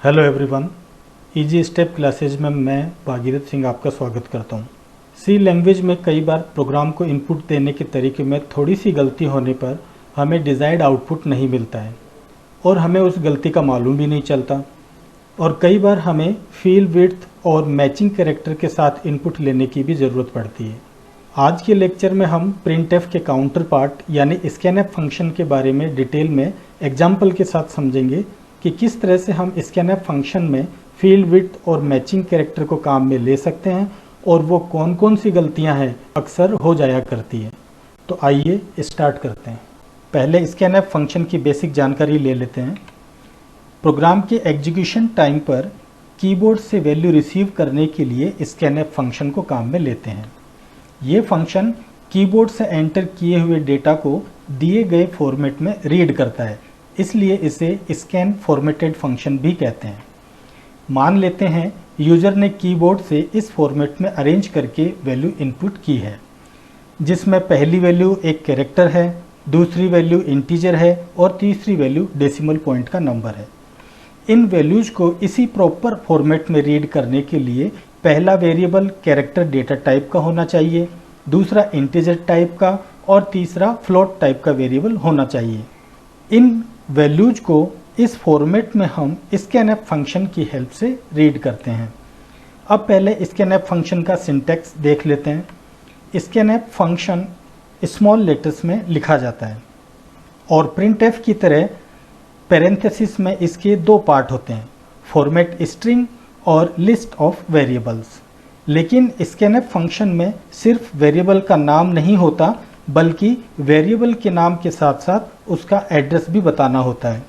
Hello everyone, easy step classes में मैं भागीरथ सिंह आपका स्वागत करता हूं। सी लैंग्वेज में कई बार प्रोग्राम को इनपुट देने के तरीके में थोड़ी सी गलती होने पर हमें डिज़ायर्ड आउटपुट नहीं मिलता है और हमें उस गलती का मालूम भी नहीं चलता। और कई बार हमें फील्ड विड्थ और मैचिंग कैरेक्टर के साथ इनपुट लेने की भी ज़रूरत पड़ती है। आज के लेक्चर में हम प्रिंटफ के काउंटर पार्ट यानी स्कैनफ फंक्शन के बारे में डिटेल में एग्जाम्पल के साथ समझेंगे कि किस तरह से हम स्कैनफ फंक्शन में फील्ड विड्थ और मैचिंग कैरेक्टर को काम में ले सकते हैं और वो कौन कौन सी गलतियां हैं अक्सर हो जाया करती है। तो आइए स्टार्ट करते हैं। पहले स्कैनफ फंक्शन की बेसिक जानकारी ले लेते हैं। प्रोग्राम के एग्जीक्यूशन टाइम पर कीबोर्ड से वैल्यू रिसीव करने के लिए स्कैनफ फंक्शन को काम में लेते हैं। ये फंक्शन कीबोर्ड से एंटर किए हुए डेटा को दिए गए फॉर्मेट में रीड करता है, इसलिए इसे स्कैन फॉर्मेटेड फंक्शन भी कहते हैं। मान लेते हैं यूजर ने कीबोर्ड से इस फॉर्मेट में अरेंज करके वैल्यू इनपुट की है, जिसमें पहली वैल्यू एक कैरेक्टर है, दूसरी वैल्यू इंटीजर है और तीसरी वैल्यू डेसिमल पॉइंट का नंबर है। इन वैल्यूज को इसी प्रॉपर फॉर्मेट में रीड करने के लिए पहला वेरिएबल कैरेक्टर डेटा टाइप का होना चाहिए, दूसरा इंटीजर टाइप का और तीसरा फ्लोट टाइप का वेरिएबल होना चाहिए। इन वैल्यूज को इस फॉर्मेट में हम स्कैनफ फंक्शन की हेल्प से रीड करते हैं। अब पहले स्कैनफ फंक्शन का सिंटैक्स देख लेते हैं। स्कैनफ फंक्शन स्मॉल लेटर्स में लिखा जाता है और प्रिंटफ की तरह पैरेंथेसिस में इसके दो पार्ट होते हैं, फॉर्मेट स्ट्रिंग और लिस्ट ऑफ वेरिएबल्स। लेकिन स्कैनफ फंक्शन में सिर्फ वेरिएबल का नाम नहीं होता, बल्कि वेरिएबल के नाम के साथ साथ उसका एड्रेस भी बताना होता है।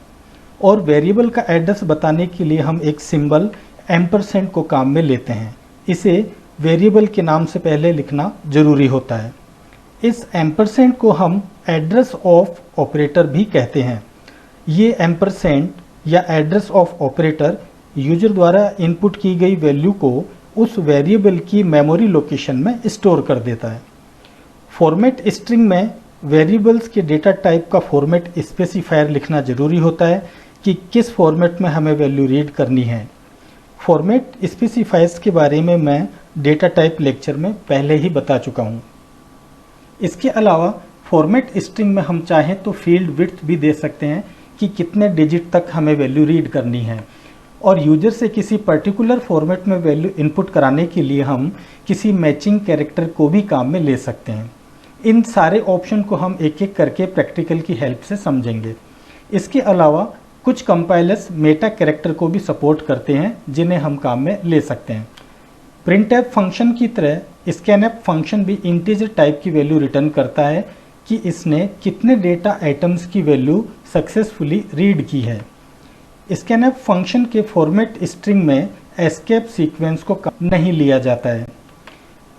और वेरिएबल का एड्रेस बताने के लिए हम एक सिंबल एम्परसेंड को काम में लेते हैं। इसे वेरिएबल के नाम से पहले लिखना जरूरी होता है। इस एम्परसेंड को हम एड्रेस ऑफ ऑपरेटर भी कहते हैं। ये एम्परसेंड या एड्रेस ऑफ ऑपरेटर यूजर द्वारा इनपुट की गई वैल्यू को उस वेरिएबल की मेमोरी लोकेशन में स्टोर कर देता है। फॉर्मेट स्ट्रिंग में वेरिएबल्स के डेटा टाइप का फॉर्मेट स्पेसिफायर लिखना जरूरी होता है कि किस फॉर्मेट में हमें वैल्यू रीड करनी है। फॉर्मेट स्पेसिफायर्स के बारे में मैं डेटा टाइप लेक्चर में पहले ही बता चुका हूँ। इसके अलावा फॉर्मेट स्ट्रिंग में हम चाहें तो फील्ड विड्थ भी दे सकते हैं कि कितने डिजिट तक हमें वैल्यू रीड करनी है। और यूजर से किसी पर्टिकुलर फॉर्मेट में वैल्यू इनपुट कराने के लिए हम किसी मैचिंग कैरेक्टर को भी काम में ले सकते हैं। इन सारे ऑप्शन को हम एक एक करके प्रैक्टिकल की हेल्प से समझेंगे। इसके अलावा कुछ कंपाइलर्स मेटा कैरेक्टर को भी सपोर्ट करते हैं, जिन्हें हम काम में ले सकते हैं। प्रिंटफ फंक्शन की तरह स्कैनफ फंक्शन भी इंटीजर टाइप की वैल्यू रिटर्न करता है कि इसने कितने डेटा आइटम्स की वैल्यू सक्सेसफुली रीड की है। स्कैनफ फंक्शन के फॉर्मेट स्ट्रिंग में एस्केप सीक्वेंस को नहीं लिया जाता है।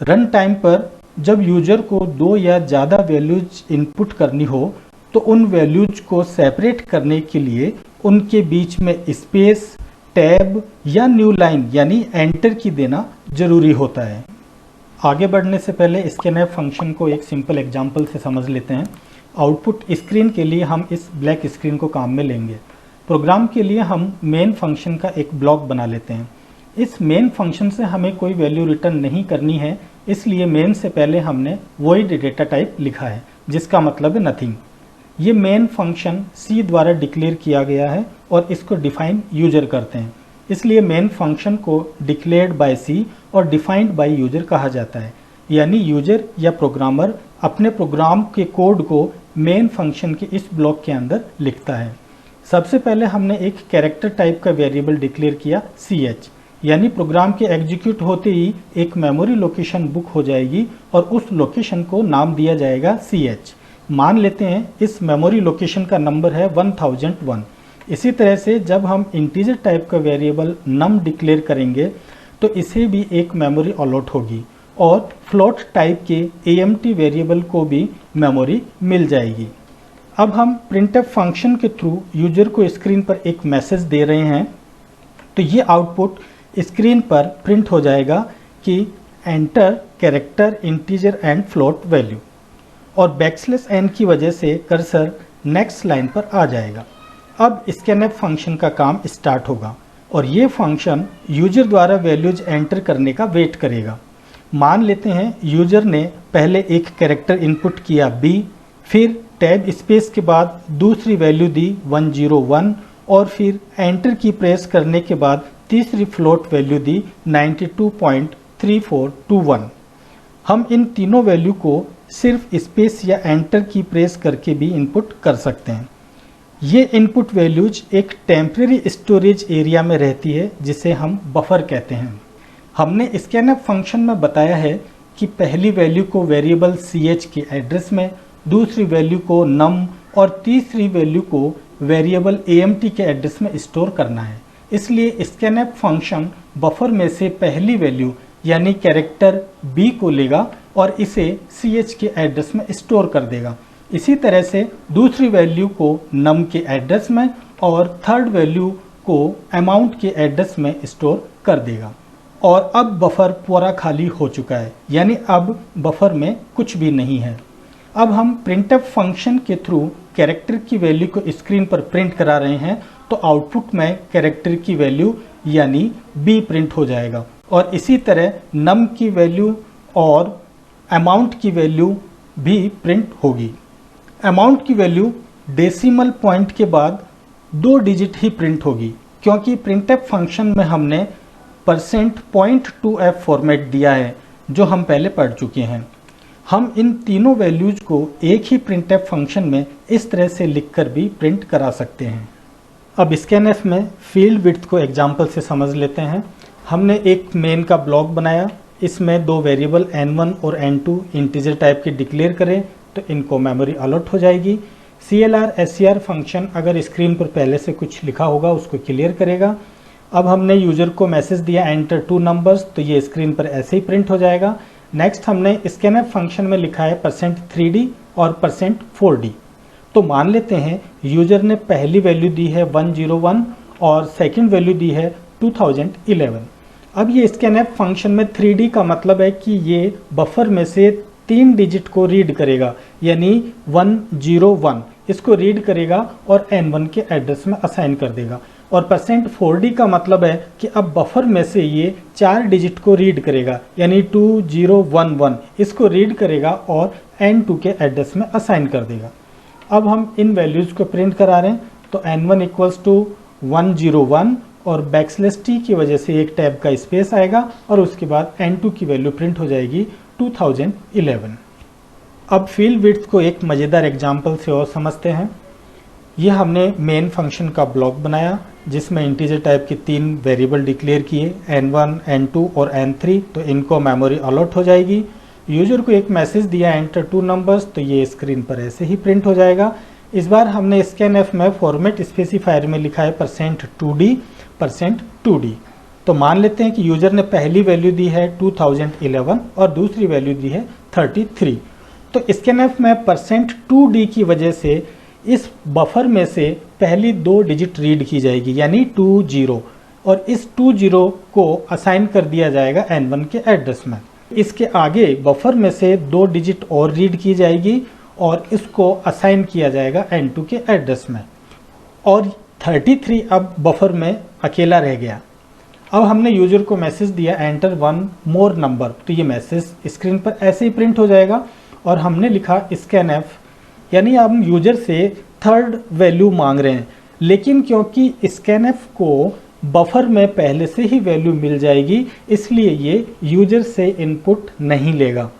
रन टाइम पर जब यूजर को दो या ज़्यादा वैल्यूज इनपुट करनी हो तो उन वैल्यूज को सेपरेट करने के लिए उनके बीच में स्पेस, टैब या न्यू लाइन यानी एंटर की देना जरूरी होता है। आगे बढ़ने से पहले स्कैनफ फंक्शन को एक सिंपल एग्जांपल से समझ लेते हैं। आउटपुट स्क्रीन के लिए हम इस ब्लैक स्क्रीन को काम में लेंगे। प्रोग्राम के लिए हम मेन फंक्शन का एक ब्लॉक बना लेते हैं। इस मेन फंक्शन से हमें कोई वैल्यू रिटर्न नहीं करनी है, इसलिए मेन से पहले हमने वॉइड डेटा टाइप लिखा है, जिसका मतलब है नथिंग। ये मेन फंक्शन सी द्वारा डिक्लेयर किया गया है और इसको डिफाइन यूजर करते हैं, इसलिए मेन फंक्शन को डिक्लेयर्ड बाय सी और डिफाइंड बाय यूजर कहा जाता है। यानी यूजर या प्रोग्रामर अपने प्रोग्राम के कोड को मेन फंक्शन के इस ब्लॉक के अंदर लिखता है। सबसे पहले हमने एक कैरेक्टर टाइप का वेरिएबल डिक्लेयर किया ch, यानी प्रोग्राम के एग्जीक्यूट होते ही एक मेमोरी लोकेशन बुक हो जाएगी और उस लोकेशन को नाम दिया जाएगा ch। मान लेते हैं इस मेमोरी लोकेशन का नंबर है 1001। इसी तरह से जब हम इंटीजर टाइप का वेरिएबल num डिक्लेयर करेंगे तो इसे भी एक मेमोरी अलॉट होगी और फ्लोट टाइप के AMT वेरिएबल को भी मेमोरी मिल जाएगी। अब हम प्रिंटफ फंक्शन के थ्रू यूजर को स्क्रीन पर एक मैसेज दे रहे हैं, तो ये आउटपुट स्क्रीन पर प्रिंट हो जाएगा कि enter character integer and float value, और \n की वजह से कर्सर नेक्स्ट लाइन पर आ जाएगा। अब स्कैनफ फंक्शन का काम स्टार्ट होगा। और ये फंक्शन यूजर द्वारा वैल्यूज एंटर करने का वेट करेगा। मान लेते हैं यूजर ने पहले एक कैरेक्टर इनपुट किया b, फिर टैब स्पेस के बाद दूसरी वैल्यू दी 101 और फिर एंटर की प्रेस करने के बाद तीसरी फ्लोट वैल्यू दी 92.3421। हम इन तीनों वैल्यू को सिर्फ स्पेस या एंटर की प्रेस करके भी इनपुट कर सकते हैं। ये इनपुट वैल्यूज एक टेम्परेरी स्टोरेज एरिया में रहती है जिसे हम बफर कहते हैं। हमने स्कैनफ फंक्शन में बताया है कि पहली वैल्यू को वेरिएबल ch के एड्रेस में, दूसरी वैल्यू को num और तीसरी वैल्यू को वेरिएबल amt के एड्रेस में स्टोर करना है। इसलिए स्कैनफ फंक्शन बफर में से पहली वैल्यू यानी कैरेक्टर b को लेगा और इसे ch के एड्रेस में स्टोर कर देगा। इसी तरह से दूसरी वैल्यू को num के एड्रेस में और थर्ड वैल्यू को अमाउंट के एड्रेस में स्टोर कर देगा। और अब बफर पूरा खाली हो चुका है, यानी अब बफर में कुछ भी नहीं है। अब हम प्रिंटफ फंक्शन के थ्रू कैरेक्टर की वैल्यू को स्क्रीन पर प्रिंट करा रहे हैं, तो आउटपुट में कैरेक्टर की वैल्यू यानी b प्रिंट हो जाएगा। और इसी तरह num की वैल्यू और अमाउंट की वैल्यू भी प्रिंट होगी। अमाउंट की वैल्यू डेसिमल पॉइंट के बाद 2 डिजिट ही प्रिंट होगी, क्योंकि प्रिंटफ फंक्शन में हमने %.2f फॉर्मेट दिया है जो हम पहले पढ़ चुके हैं। हम इन तीनों वैल्यूज को एक ही प्रिंटफ फंक्शन में इस तरह से लिखकर भी प्रिंट करा सकते हैं। अब स्कैनफ में फील्ड विड्थ को एग्जांपल से समझ लेते हैं। हमने एक मेन का ब्लॉक बनाया, इसमें दो वेरिएबल n1 और n2 इंटीजर टाइप के डिक्लेयर करें तो इनको मेमोरी अलॉट हो जाएगी। CLR SCR फंक्शन अगर स्क्रीन पर पहले से कुछ लिखा होगा उसको क्लियर करेगा। अब हमने यूजर को मैसेज दिया एंटर 2 नंबर्स, तो ये स्क्रीन पर ऐसे ही प्रिंट हो जाएगा। नेक्स्ट हमने स्कैनफ फंक्शन में लिखा है %3d और %4d। तो मान लेते हैं यूजर ने पहली वैल्यू दी है 101 और सेकंड वैल्यू दी है 2011। अब ये स्कैनफ फंक्शन में 3d का मतलब है कि ये बफर में से 3 डिजिट को रीड करेगा, यानी 101 इसको रीड करेगा और n1 के एड्रेस में असाइन कर देगा। और %4d का मतलब है कि अब बफर में से ये 4 डिजिट को रीड करेगा, यानी 2011 इसको रीड करेगा और n2 के एड्रेस में असाइन कर देगा। अब हम इन वैल्यूज़ को प्रिंट करा रहे हैं, तो n1 इक्वल्स टू 101 और \t की वजह से एक टैब का स्पेस आएगा और उसके बाद n2 की वैल्यू प्रिंट हो जाएगी 2011। अब फील्ड विड्थ को एक मज़ेदार एग्जाम्पल से और समझते हैं। ये हमने मेन फंक्शन का ब्लॉक बनाया जिसमें इंटीजर टाइप के 3 वेरिएबल डिक्लेयर किए n1, n2 और n3, तो इनको मेमोरी अलॉट हो जाएगी। यूजर को एक मैसेज दिया एंटर 2 नंबर्स, तो ये स्क्रीन पर ऐसे ही प्रिंट हो जाएगा। इस बार हमने स्कैनफ में फॉर्मेट स्पेसिफायर में लिखा है %2d, %2d। तो मान लेते हैं कि यूजर ने पहली वैल्यू दी है 2011 और दूसरी वैल्यू दी है 33। तो स्कैनफ में %2d की वजह से इस बफर में से पहली 2 डिजिट रीड की जाएगी, यानी 20, और इस 20 को असाइन कर दिया जाएगा n1 के एड्रेस में। इसके आगे बफर में से 2 डिजिट और रीड की जाएगी और इसको असाइन किया जाएगा n2 के एड्रेस में। और 33 अब बफर में अकेला रह गया। अब हमने यूजर को मैसेज दिया एंटर 1 मोर नंबर, तो ये मैसेज स्क्रीन पर ऐसे ही प्रिंट हो जाएगा। और हमने लिखा स्कैनफ, यानी हम यूजर से थर्ड वैल्यू मांग रहे हैं, लेकिन क्योंकि स्कैनफ को बफर में पहले से ही वैल्यू मिल जाएगी इसलिए ये यूजर से इनपुट नहीं लेगा।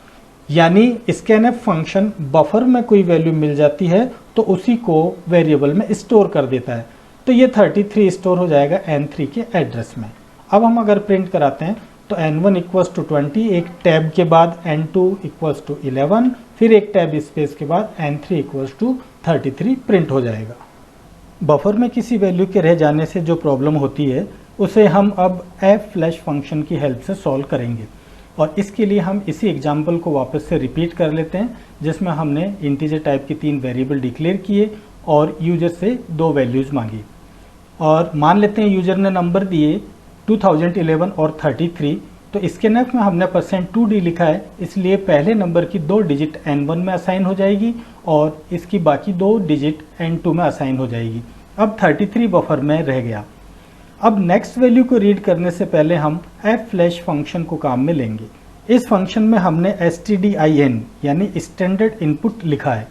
यानी स्कैनफ फंक्शन बफर में कोई वैल्यू मिल जाती है तो उसी को वेरिएबल में स्टोर कर देता है। तो ये 33 स्टोर हो जाएगा n3 के एड्रेस में। अब हम अगर प्रिंट कराते हैं तो n1 इक्वल्स टू 20, एक टैब के बाद n2 इक्वल्स टू 11, फिर एक टैब स्पेस के बाद n3 इक्वल्स टू 33 प्रिंट हो जाएगा। बफर में किसी वैल्यू के रह जाने से जो प्रॉब्लम होती है उसे हम अब fflash फंक्शन की हेल्प से सॉल्व करेंगे। और इसके लिए हम इसी एग्जाम्पल को वापस से रिपीट कर लेते हैं जिसमें हमने इंटीजर टाइप के 3 वेरिएबल डिक्लेयर किए और यूजर से 2 वैल्यूज़ मांगी। और मान लेते हैं यूजर ने नंबर दिए 2011 और 33, तो स्कैनफ में हमने %2d लिखा है, इसलिए पहले नंबर की 2 डिजिट n1 में असाइन हो जाएगी और इसकी बाकी 2 डिजिट n2 में असाइन हो जाएगी। अब 33 बफर में रह गया। अब नेक्स्ट वैल्यू को रीड करने से पहले हम flash फंक्शन को काम में लेंगे। इस फंक्शन में हमने stdin यानी स्टैंडर्ड इनपुट लिखा है।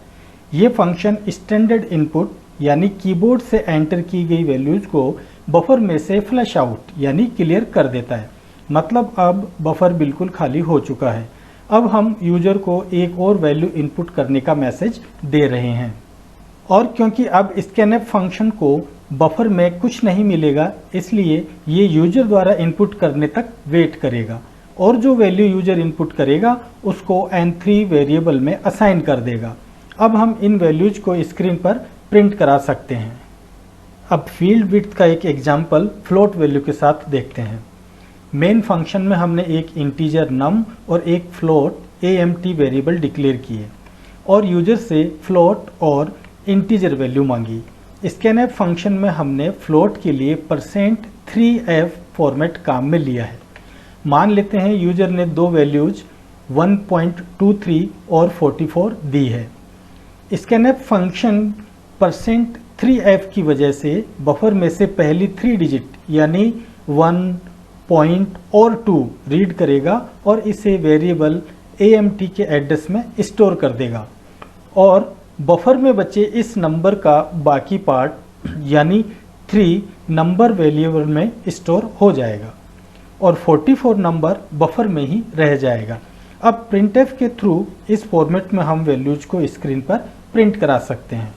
ये फंक्शन स्टैंडर्ड इनपुट यानी कीबोर्ड से एंटर की गई वैल्यूज को बफर में से फ्लैश आउट यानी क्लियर कर देता है। मतलब अब बफर बिल्कुल खाली हो चुका है। अब हम यूजर को एक और वैल्यू इनपुट करने का मैसेज दे रहे हैं, और क्योंकि अब स्कैनफ फंक्शन को बफर में कुछ नहीं मिलेगा, इसलिए ये यूजर द्वारा इनपुट करने तक वेट करेगा और जो वैल्यू यूजर इनपुट करेगा उसको n3 वेरिएबल में असाइन कर देगा। अब हम इन वैल्यूज को स्क्रीन पर प्रिंट करा सकते हैं। अब फील्ड विड्थ का एक एग्जाम्पल फ्लोट वैल्यू के साथ देखते हैं। मेन फंक्शन में हमने एक इंटीजर num और एक फ्लोट amt वेरिएबल डिक्लेयर किए और यूजर से फ्लोट और इंटीजर वैल्यू मांगी। स्कैनफ फंक्शन में हमने फ्लोट के लिए %3f फॉर्मेट काम में लिया है। मान लेते हैं यूजर ने दो वैल्यूज 1.23 और 44 दी है। स्कैनफ फंक्शन %3f की वजह से बफर में से पहली 3 डिजिट यानी 1 पॉइंट और 2 रीड करेगा और इसे वेरिएबल amt के एड्रेस में स्टोर कर देगा और बफर में बचे इस नंबर का बाकी पार्ट यानी 3 नंबर वेरिएबल में स्टोर हो जाएगा और 44 नंबर बफर में ही रह जाएगा। अब printf के थ्रू इस फॉर्मेट में हम वैल्यूज को स्क्रीन पर प्रिंट करा सकते हैं।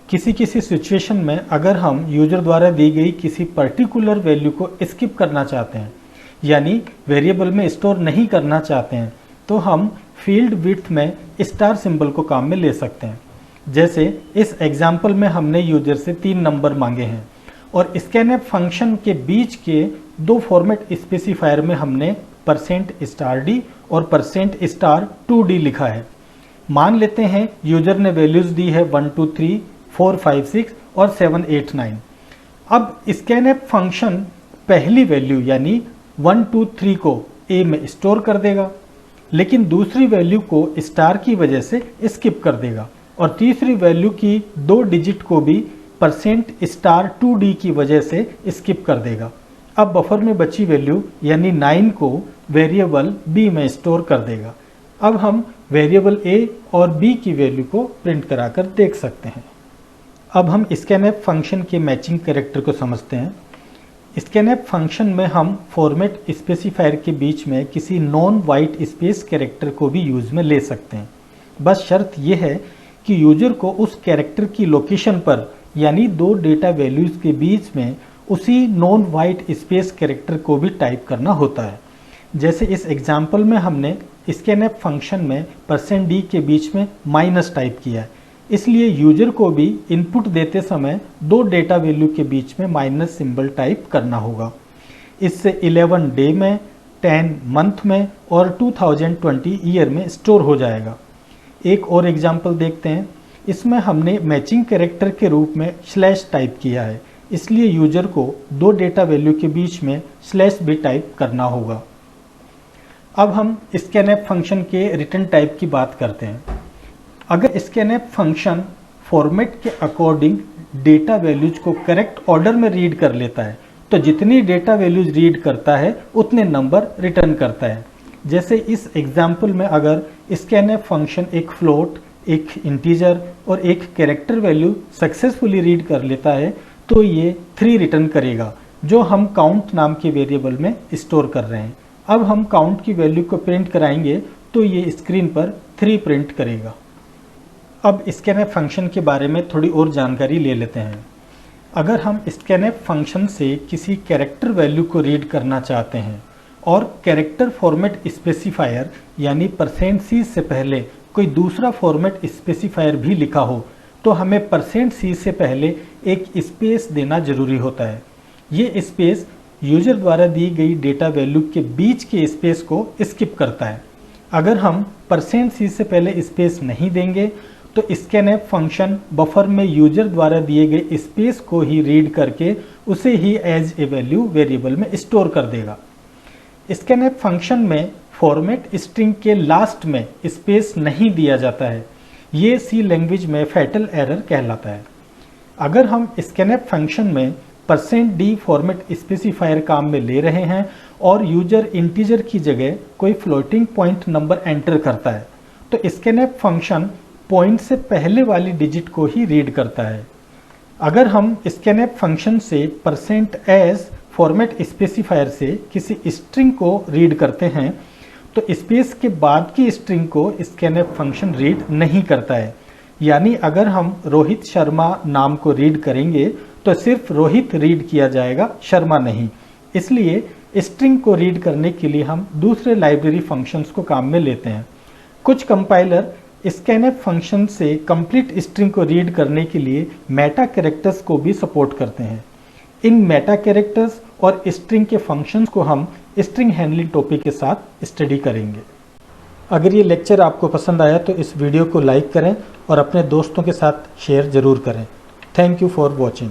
किसी सिचुएशन में अगर हम यूजर द्वारा दी गई किसी पर्टिकुलर वैल्यू को स्किप करना चाहते हैं यानी वेरिएबल में स्टोर नहीं करना चाहते हैं, तो हम फील्ड विड्थ में स्टार सिंबल को काम में ले सकते हैं। जैसे इस एग्जाम्पल में हमने यूजर से 3 नंबर मांगे हैं और स्कैनफ फंक्शन के बीच के दो फॉर्मेट स्पेसिफायर में हमने %d और %2d लिखा है। मान लेते हैं यूजर ने वैल्यूज दी है 1 2 3 4 5 6 और 7 8 9। अब स्कैनफ फंक्शन पहली वैल्यू यानी 1 2 3 को a में स्टोर कर देगा, लेकिन दूसरी वैल्यू को स्टार की वजह से स्किप कर देगा और तीसरी वैल्यू की 2 डिजिट को भी %2d की वजह से स्किप कर देगा। अब बफर में बची वैल्यू यानी 9 को वेरिएबल b में स्टोर कर देगा। अब हम वेरिएबल a और b की वैल्यू को प्रिंट कराकर देख सकते हैं। अब हम स्कैनफ फंक्शन के मैचिंग कैरेक्टर को समझते हैं। स्कैनफ फंक्शन में हम फॉर्मेट स्पेसिफायर के बीच में किसी नॉन वाइट स्पेस कैरेक्टर को भी यूज में ले सकते हैं। बस शर्त यह है कि यूजर को उस कैरेक्टर की लोकेशन पर यानी दो डेटा वैल्यूज के बीच में उसी नॉन वाइट स्पेस कैरेक्टर को भी टाइप करना होता है। जैसे इस एग्जाम्पल में हमने स्कैनफ फंक्शन में %d के बीच में माइनस टाइप किया है, इसलिए यूजर को भी इनपुट देते समय दो डेटा वैल्यू के बीच में माइनस सिंबल टाइप करना होगा। इससे 11 डे में, 10 मंथ में और 2020 ईयर में स्टोर हो जाएगा। एक और एग्जाम्पल देखते हैं। इसमें हमने मैचिंग कैरेक्टर के रूप में स्लैश टाइप किया है, इसलिए यूजर को दो डेटा वैल्यू के बीच में स्लैश भी टाइप करना होगा। अब हम स्कैनफ फंक्शन के रिटर्न टाइप की बात करते हैं। अगर स्कैनफ फंक्शन फॉर्मेट के अकॉर्डिंग डेटा वैल्यूज को करेक्ट ऑर्डर में रीड कर लेता है, तो जितनी डेटा वैल्यूज रीड करता है उतने नंबर रिटर्न करता है। जैसे इस एग्जाम्पल में अगर स्कैनफ फंक्शन एक फ्लोट, एक इंटीजर और एक कैरेक्टर वैल्यू सक्सेसफुली रीड कर लेता है, तो ये 3 रिटर्न करेगा जो हम काउंट नाम के वेरिएबल में स्टोर कर रहे हैं। अब हम काउंट की वैल्यू को प्रिंट कराएंगे तो ये स्क्रीन पर 3 प्रिंट करेगा। अब स्कैनफ फंक्शन के बारे में थोड़ी और जानकारी ले लेते हैं। अगर हम स्कैनफ फंक्शन से किसी कैरेक्टर वैल्यू को रीड करना चाहते हैं और कैरेक्टर फॉर्मेट स्पेसिफायर यानी %c से पहले कोई दूसरा फॉर्मेट स्पेसिफायर भी लिखा हो, तो हमें %c से पहले एक स्पेस देना जरूरी होता है। ये स्पेस यूजर द्वारा दी गई डेटा वैल्यू के बीच के स्पेस को स्किप करता है। अगर हम %c से पहले स्पेस नहीं देंगे तो स्कैनफ फंक्शन बफर में यूजर द्वारा दिए गए स्पेस को ही रीड करके उसे ही एज ए वैल्यू वेरिएबल में स्टोर कर देगा। स्कैनफ फंक्शन में फॉर्मेट स्ट्रिंग के लास्ट में स्पेस नहीं दिया जाता है। ये सी लैंग्वेज में फैटल एरर कहलाता है। अगर हम स्कैनफ फंक्शन में %d फॉर्मेट स्पेसिफायर काम में ले रहे हैं और यूजर इंटीजर की जगह कोई फ्लोटिंग पॉइंट नंबर एंटर करता है, तो स्कैनफ फंक्शन पॉइंट से पहले वाली डिजिट को ही रीड करता है। अगर हम स्कैनफ फंक्शन से %s फॉर्मेट स्पेसिफायर से किसी स्ट्रिंग को रीड करते हैं तो स्पेस के बाद की स्ट्रिंग को स्कैनफ फंक्शन रीड नहीं करता है। यानी अगर हम रोहित शर्मा नाम को रीड करेंगे तो सिर्फ रोहित रीड किया जाएगा, शर्मा नहीं। इसलिए स्ट्रिंग को रीड करने के लिए हम दूसरे लाइब्रेरी फंक्शंस को काम में लेते हैं। कुछ कंपाइलर स्कैनफ फंक्शन से कंप्लीट स्ट्रिंग को रीड करने के लिए मेटा कैरेक्टर्स को भी सपोर्ट करते हैं। इन मेटा कैरेक्टर्स और स्ट्रिंग के फंक्शंस को हम स्ट्रिंग हैंडलिंग टॉपिक के साथ स्टडी करेंगे। अगर ये लेक्चर आपको पसंद आया तो इस वीडियो को लाइक करें और अपने दोस्तों के साथ शेयर ज़रूर करें। Thank you for watching.